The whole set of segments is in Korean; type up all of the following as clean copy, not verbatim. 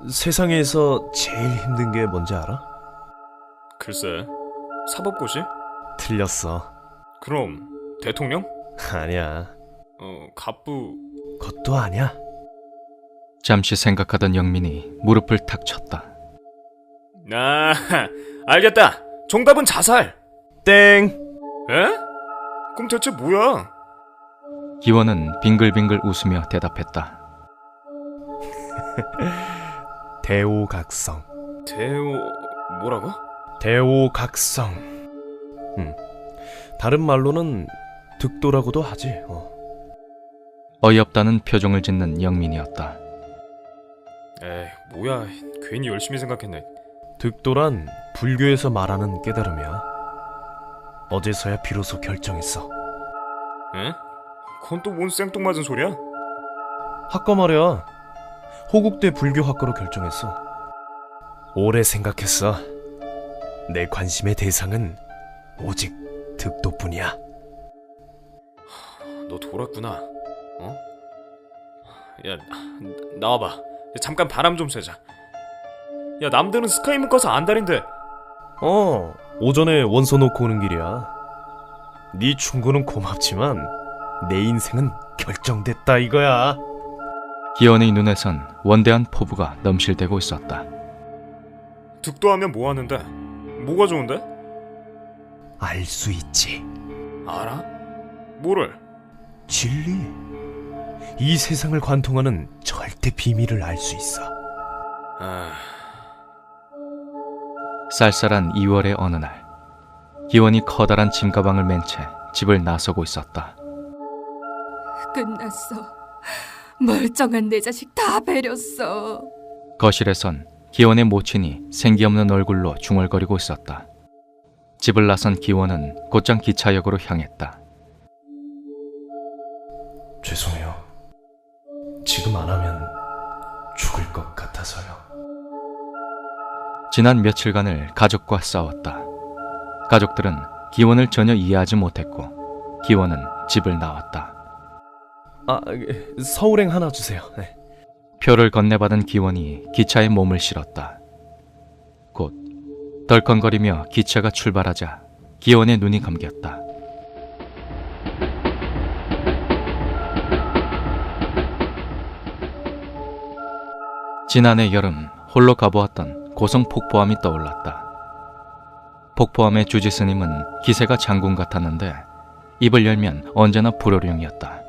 세상에서 제일 힘든 게 뭔지 알아? 글쎄, 사법고시? 틀렸어. 그럼 대통령? 아니야. 갑부. 그것도 아니야. 잠시 생각하던 영민이 무릎을 탁 쳤다. 아, 알겠다. 정답은 자살. 땡. 에? 그럼 대체 뭐야? 기원은 빙글빙글 웃으며 대답했다. 대오각성. 뭐라고? 대오각성. 다른 말로는 득도라고도 하지. 어이없다는 표정을 짓는 영민이었다. 에이, 뭐야. 괜히 열심히 생각했네. 득도란 불교에서 말하는 깨달음이야. 어제서야 비로소 결정했어. 에? 그건 또 뭔 생뚱맞은 소리야? 학과 말이야. 호국대 불교학과로 결정했어. 오래 생각했어. 내 관심의 대상은 오직 득도뿐이야. 너 돌았구나. 야, 나와봐. 잠깐 바람 좀 쐬자. 야, 남들은 스카이 묶어서 안달인데. 오전에 원서 놓고 오는 길이야. 네 충고는 고맙지만 내 인생은 결정됐다 이거야. 기원의 눈에선 원대한 포부가 넘실대고 있었다. 득도하면 뭐 하는데? 뭐가 좋은데? 알 수 있지. 알아? 뭐를? 진리. 이 세상을 관통하는 절대 비밀을 알 수 있어. 쌀쌀한 2월의 어느 날, 기원이 커다란 짐가방을 맨 채 집을 나서고 있었다. 끝났어. 멀쩡한 내 자식 다 배렸어. 거실에선 기원의 모친이 생기없는 얼굴로 중얼거리고 있었다. 집을 나선 기원은 곧장 기차역으로 향했다. 죄송해요. 지금 안 하면 죽을 것 같아서요. 지난 며칠간을 가족과 싸웠다. 가족들은 기원을 전혀 이해하지 못했고 기원은 집을 나왔다. 서울행 하나 주세요. 네. 표를 건네받은 기원이 기차에 몸을 실었다. 곧 덜컹거리며 기차가 출발하자 기원의 눈이 감겼다. 지난해 여름 홀로 가보았던 고성 폭포암이 떠올랐다. 폭포암의 주지 스님은 기세가 장군 같았는데 입을 열면 언제나 불호령이었다.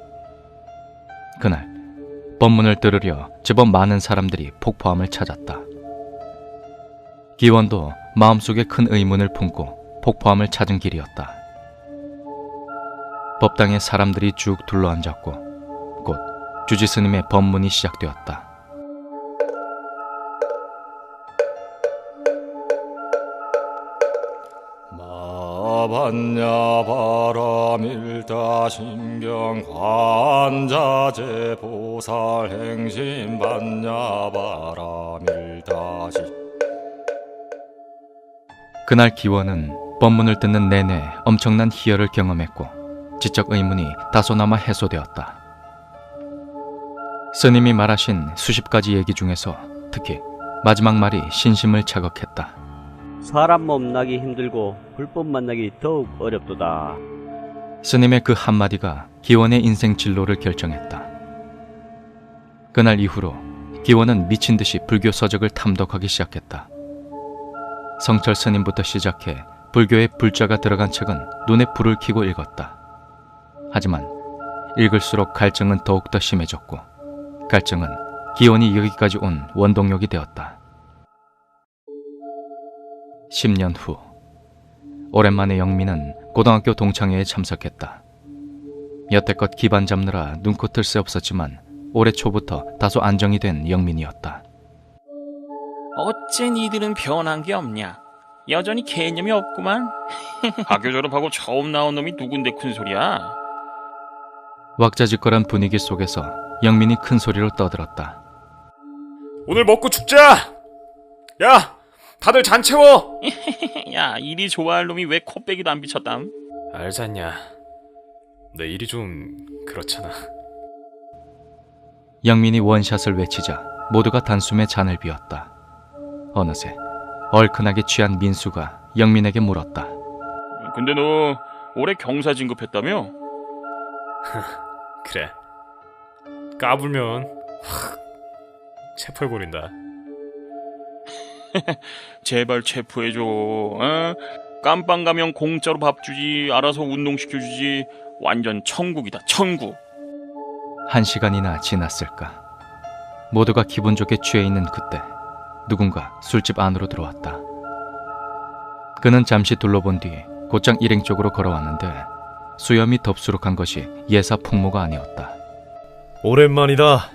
그날 법문을 들으려 제법 많은 사람들이 폭포암을 찾았다. 기원도 마음속에 큰 의문을 품고 폭포암을 찾은 길이었다. 법당에 사람들이 쭉 둘러앉았고 곧 주지 스님의 법문이 시작되었다. 마반야 바라밀다 신경 관자재 보살 행심 반야 바라밀다시. 그날 기원은 법문을 듣는 내내 엄청난 희열을 경험했고 지적 의문이 다소나마 해소되었다. 스님이 말하신 수십 가지 얘기 중에서 특히 마지막 말이 신심을 자극했다. 사람 만나기 힘들고 불법 만나기 더욱 어렵도다. 스님의 그 한마디가 기원의 인생 진로를 결정했다. 그날 이후로 기원은 미친 듯이 불교 서적을 탐독하기 시작했다. 성철 스님부터 시작해 불교의 불자가 들어간 책은 눈에 불을 켜고 읽었다. 하지만 읽을수록 갈증은 더욱더 심해졌고 갈증은 기원이 여기까지 온 원동력이 되었다. 10년 후 오랜만에 영민은 고등학교 동창회에 참석했다. 여태껏 기반 잡느라 눈코 뜰 새 없었지만 올해 초부터 다소 안정이 된 영민이었다. 어째 니들은 변한 게 없냐? 여전히 개념이 없구만. 학교 졸업하고 처음 나온 놈이 누군데 큰 소리야? 왁자지껄한 분위기 속에서 영민이 큰 소리로 떠들었다. 오늘 먹고 죽자! 야! 다들 잔 채워! 야, 일이 좋아할 놈이 왜 코빼기도 안 비쳤담? 알잖냐. 내 일이 좀 그렇잖아. 영민이 원샷을 외치자 모두가 단숨에 잔을 비웠다. 어느새 얼큰하게 취한 민수가 영민에게 물었다. 근데 너 올해 경사 진급했다며? 그래. 까불면 확 체포해버린다. 제발 체포해줘. 어? 깜빵 가면 공짜로 밥 주지, 알아서 운동시켜주지. 완전 천국이다, 천국. 1시간이나 지났을까. 모두가 기분 좋게 취해 있는 그때 누군가 술집 안으로 들어왔다. 그는 잠시 둘러본 뒤 곧장 일행 쪽으로 걸어왔는데 수염이 덥수룩한 것이 예사 풍모가 아니었다. 오랜만이다.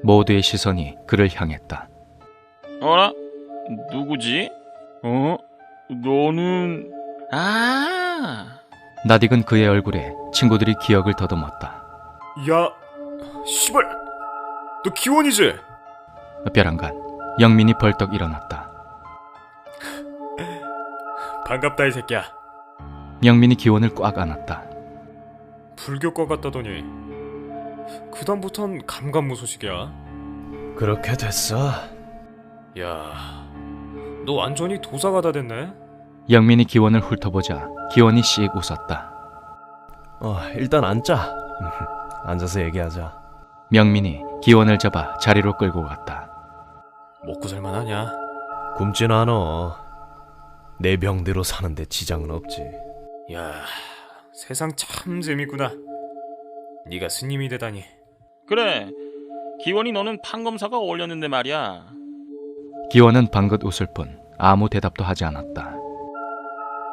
모두의 시선이 그를 향했다. 어라? 누구지? 너는... 낯익은 그의 얼굴에 친구들이 기억을 더듬었다. 야, 씨발, 너 기원이지? 벼랑간 영민이 벌떡 일어났다. 반갑다 이 새끼야. 영민이 기원을 꽉 안았다. 불교과 같다더니 그 다음부턴 감감무소식이야. 그렇게 됐어. 야, 너 완전히 도사가 다 됐네. 영민이 기원을 훑어보자 기원이 씩 웃었다. 일단 앉자. 앉아서 얘기하자. 명민이 기원을 잡아 자리로 끌고 갔다. 먹고 살만하냐? 굶진 않어. 내 병대로 사는데 지장은 없지. 야, 세상 참 재밌구나. 네가 스님이 되다니. 그래, 기원이 너는 판검사가 어울렸는데 말이야. 기원은 방긋 웃을 뿐 아무 대답도 하지 않았다.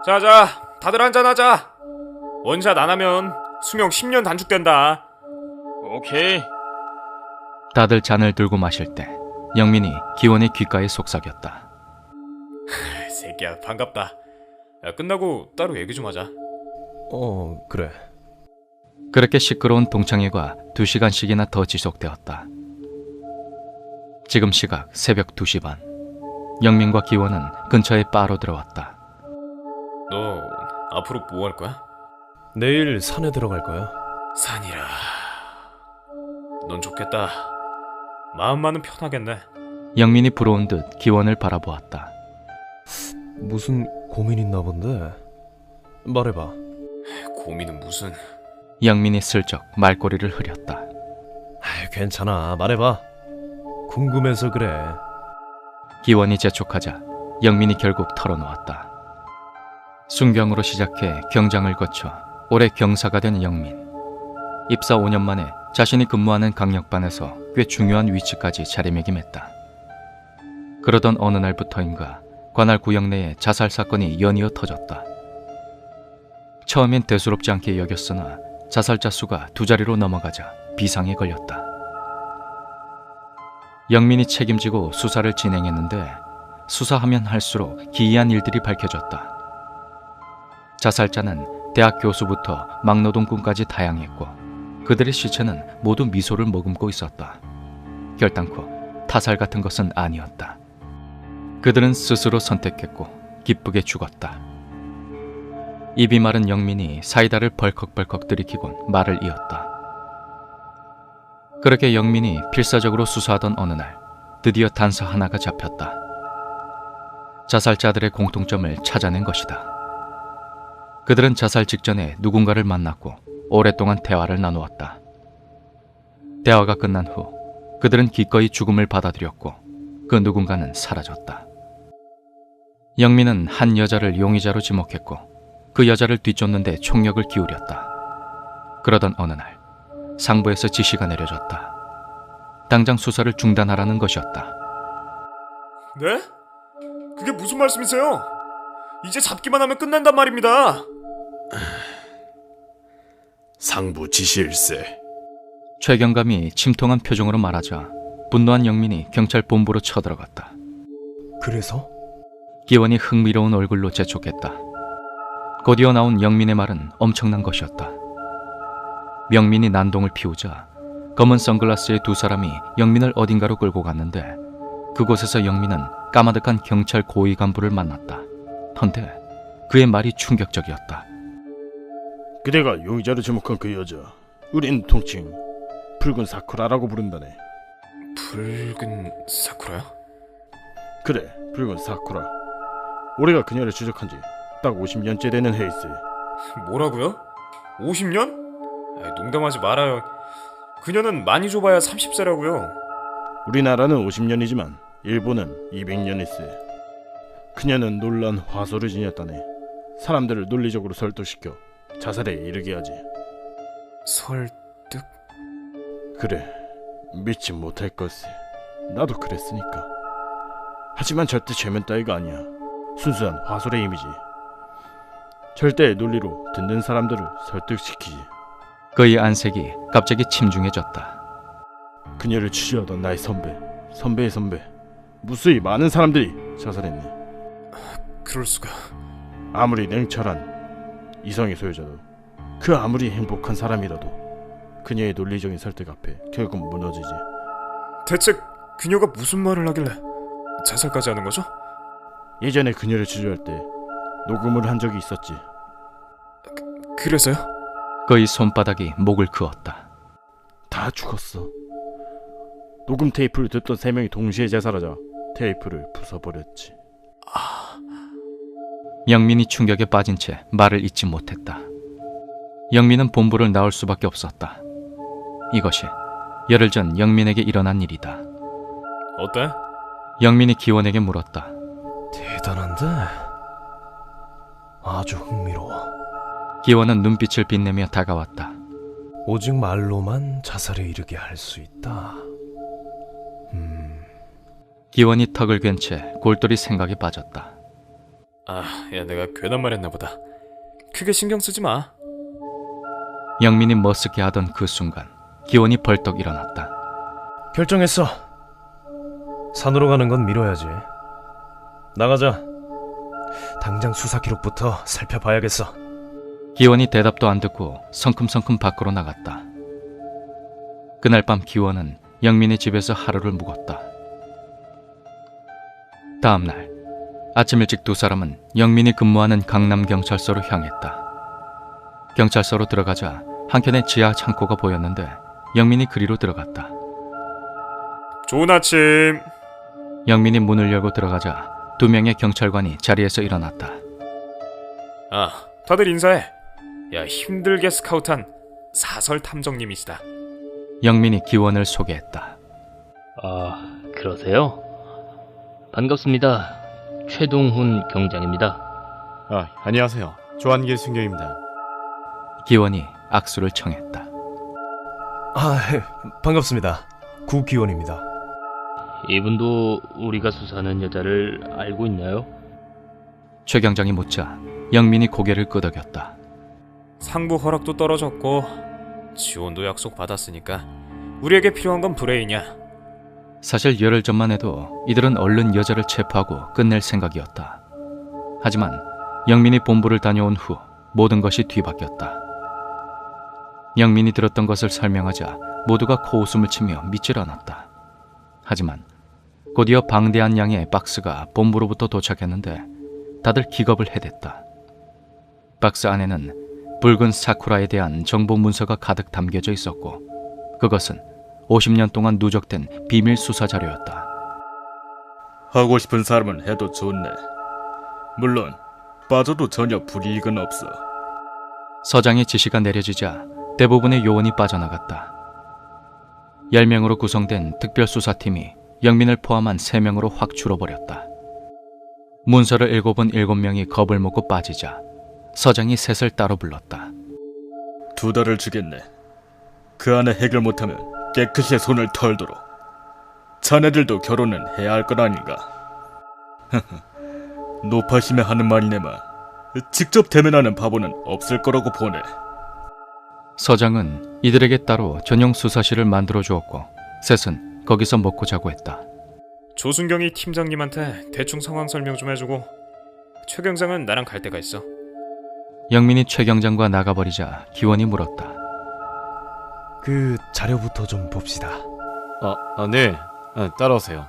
자자, 다들 한잔하자. 원샷 안 하면 수명 10년 단축된다. 오케이. 다들 잔을 들고 마실 때 영민이 기원의 귓가에 속삭였다. 새끼야, 반갑다. 야, 끝나고 따로 얘기 좀 하자. 그래. 그렇게 시끄러운 동창회가 2시간씩이나 더 지속되었다. 지금 시각 새벽 2시 반. 영민과 기원은 근처에 바로 들어왔다. 너 앞으로 뭐 할 거야? 내일 산에 들어갈 거야. 산이라. 넌 좋겠다. 마음만은 편하겠네. 영민이 부러운 듯 기원을 바라보았다. 무슨 고민 있나 본데. 말해봐. 고민은 무슨... 영민이 슬쩍 말꼬리를 흐렸다. 괜찮아. 말해봐. 궁금해서 그래. 기원이 재촉하자 영민이 결국 털어놓았다. 순경으로 시작해 경장을 거쳐 올해 경사가 된 영민. 입사 5년 만에 자신이 근무하는 강력반에서 꽤 중요한 위치까지 자리매김했다. 그러던 어느 날부터인가 관할 구역 내에 자살 사건이 연이어 터졌다. 처음엔 대수롭지 않게 여겼으나 자살자 수가 2자리로 넘어가자 비상에 걸렸다. 영민이 책임지고 수사를 진행했는데 수사하면 할수록 기이한 일들이 밝혀졌다. 자살자는 대학 교수부터 막노동꾼까지 다양했고 그들의 시체는 모두 미소를 머금고 있었다. 결단코 타살 같은 것은 아니었다. 그들은 스스로 선택했고 기쁘게 죽었다. 입이 마른 영민이 사이다를 벌컥벌컥 들이키곤 말을 이었다. 그렇게 영민이 필사적으로 수사하던 어느 날 드디어 단서 하나가 잡혔다. 자살자들의 공통점을 찾아낸 것이다. 그들은 자살 직전에 누군가를 만났고 오랫동안 대화를 나누었다. 대화가 끝난 후 그들은 기꺼이 죽음을 받아들였고 그 누군가는 사라졌다. 영민은 한 여자를 용의자로 지목했고 그 여자를 뒤쫓는데 총력을 기울였다. 그러던 어느 날 상부에서 지시가 내려졌다. 당장 수사를 중단하라는 것이었다. 네? 그게 무슨 말씀이세요? 이제 잡기만 하면 끝난단 말입니다. 상부 지시일세. 최경감이 침통한 표정으로 말하자 분노한 영민이 경찰 본부로 쳐들어갔다. 그래서? 기원이 흥미로운 얼굴로 재촉했다. 곧이어 나온 영민의 말은 엄청난 것이었다. 영민이 난동을 피우자 검은 선글라스의 2사람이 영민을 어딘가로 끌고 갔는데 그곳에서 영민은 까마득한 경찰 고위 간부를 만났다. 헌데 그의 말이 충격적이었다. 그대가 용의자로 지목한 그 여자, 우린 통칭 붉은 사쿠라라고 부른다네. 붉은 사쿠라요? 그래, 붉은 사쿠라. 우리가 그녀를 추적한 지 딱 50년째 되는 해이스. 뭐라고요? 50년? 농담하지 말아요. 그녀는 많이 좁아야 30세라고요. 우리나라는 50년이지만 일본은 200년일세. 그녀는 놀란 화소를 지녔다네. 사람들을 논리적으로 설득시켜 자살에 이르게 하지. 설득? 그래, 믿지 못할 걸세. 나도 그랬으니까. 하지만 절대 죄면 따위가 아니야. 순수한 화술의 이미지. 절대의 논리로 듣는 사람들을 설득시키지. 그의 안색이 갑자기 침중해졌다. 그녀를 취재하던 나의 선배의 선배. 무수히 많은 사람들이 자살했네. 그럴 수가. 아무리 냉철한 이성의 소유자도, 그 아무리 행복한 사람이라도 그녀의 논리적인 설득 앞에 결국 무너지지. 대체 그녀가 무슨 말을 하길래 자살까지 하는 거죠? 예전에 그녀를 취재할 때 녹음을 한 적이 있었지. 그래서요? 그의 손바닥이 목을 그었다. 다 죽었어. 녹음 테이프를 듣던 3명이 동시에 자살하자 테이프를 부숴버렸지. 영민이 충격에 빠진 채 말을 잇지 못했다. 영민은 본부를 나올 수밖에 없었다. 이것이 열흘 전 영민에게 일어난 일이다. 어때? 영민이 기원에게 물었다. 대단한데? 아주 흥미로워. 기원은 눈빛을 빛내며 다가왔다. 오직 말로만 자살에 이르게 할 수 있다. 기원이 턱을 괜 채 골똘히 생각에 빠졌다. 야, 내가 괜한 말 했나 보다. 크게 신경 쓰지 마. 영민이 머쓱해 하던 그 순간 기원이 벌떡 일어났다. 결정했어. 산으로 가는 건 미뤄야지. 나가자. 당장 수사 기록부터 살펴봐야겠어. 기원이 대답도 안 듣고 성큼성큼 밖으로 나갔다. 그날 밤 기원은 영민의 집에서 하루를 묵었다. 다음 날 아침 일찍 두 사람은 영민이 근무하는 강남경찰서로 향했다. 경찰서로 들어가자 한켠에 지하 창고가 보였는데 영민이 그리로 들어갔다. 좋은 아침. 영민이 문을 열고 들어가자 2명의 경찰관이 자리에서 일어났다. 다들 인사해. 야, 힘들게 스카우트한 사설 탐정님이시다. 영민이 기원을 소개했다. 그러세요? 반갑습니다. 최동훈 경장입니다. 안녕하세요. 조한길 순경입니다. 기원이 악수를 청했다. 반갑습니다. 구기원입니다. 이분도 우리가 수사하는 여자를 알고 있나요? 최 경장이 묻자 영민이 고개를 끄덕였다. 상부 허락도 떨어졌고 지원도 약속 받았으니까 우리에게 필요한 건 브레인이야. 사실 열흘 전만 해도 이들은 얼른 여자를 체포하고 끝낼 생각이었다. 하지만 영민이 본부를 다녀온 후 모든 것이 뒤바뀌었다. 영민이 들었던 것을 설명하자 모두가 코웃음을 치며 믿질 않았다. 하지만 곧이어 방대한 양의 박스가 본부로부터 도착했는데 다들 기겁을 해댔다. 박스 안에는 붉은 사쿠라에 대한 정보 문서가 가득 담겨져 있었고 그것은 50년 동안 누적된 비밀 수사 자료였다. 하고 싶은 사람은 해도 좋네. 물론 빠져도 전혀 불이익은 없어. 서장의 지시가 내려지자 대부분의 요원이 빠져나갔다. 10명으로 구성된 특별수사팀이 영민을 포함한 3명으로 확 줄어버렸다. 문서를 읽어본 7명이 겁을 먹고 빠지자 서장이 셋을 따로 불렀다. 2달을 주겠네. 그 안에 해결 못하면 깨끗이 손을 털도록. 자네들도 결혼은 해야 할 것 아닌가. 높아심에 하는 말이네만 직접 대면하는 바보는 없을 거라고 보네. 서장은 이들에게 따로 전용 수사실을 만들어 주었고 셋은 거기서 먹고 자고 했다. 조순경이 팀장님한테 대충 상황 설명 좀 해주고 최 경장은 나랑 갈 데가 있어. 영민이 최 경장과 나가버리자 기원이 물었다. 그 자료부터 좀 봅시다. 네. 따라오세요.